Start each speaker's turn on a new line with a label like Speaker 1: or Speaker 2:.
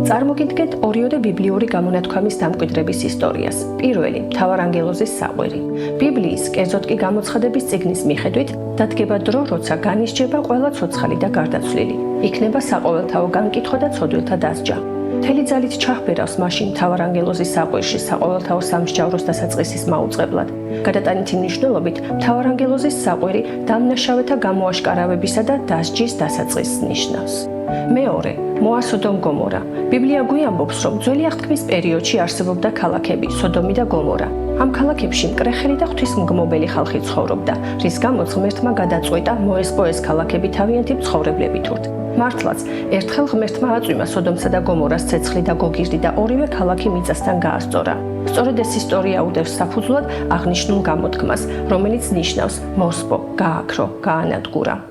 Speaker 1: წარმოგიდგენთ ორიოდე ბიბლიური გამონათქვამის დამკვიდრების ისტორიას. პირველი, მთავარანგელოზის საყვირი. ბიბლიის, კერძოდ კი გამოცხადების წიგნის მიხედვით, დადგება დრო, როცა განისჯება ყველა ცოცხალი და გარდაცვლილი. იქნება საყოველთაო განკითხვა და ცოდვილთა დასჯა. მთელი ძალით ჩაჰბერავს მაშინ მთავარანგელოზის საყვირში საყოველთაო სამსჯავროს დასაწყისის მაუწყებლად. გადატანითი მნიშვნელობით მთავარანგელოზის საყვირი დამნაშავეთა გამოაშკარავებისა და დასჯის დასაწყისს ნიშნავს. მეორე, მოა სოდომ გომორა. ბიბლია გვიამბობს, რომ ძველი აღთქმის პერიოდში არსებობდა ქალაქები სოდომი და გომორა. ამ ქალაქებში მკრეხელი და ღვთისმგმობელი ხალხი ცხოვრობდა, რის გამოც ღმერთმა გადაწყვეტა მოესპო ეს ქალაქები თავიანთი მცხოვრებლებით თურთ. მართლაც, ერთხელ ღმერთმა აწვიმა სოდომსა და გომორას ცეცხლი და გოგირდი და ორივე ქალაქი მიწასთან გაასწორა. სწორედ ეს ისტორია უდევს საფუძვლად აღნიშნულ გამოთქმას, რომელიც ნიშნავს მოსპო, გააქრო, გაანადგურა.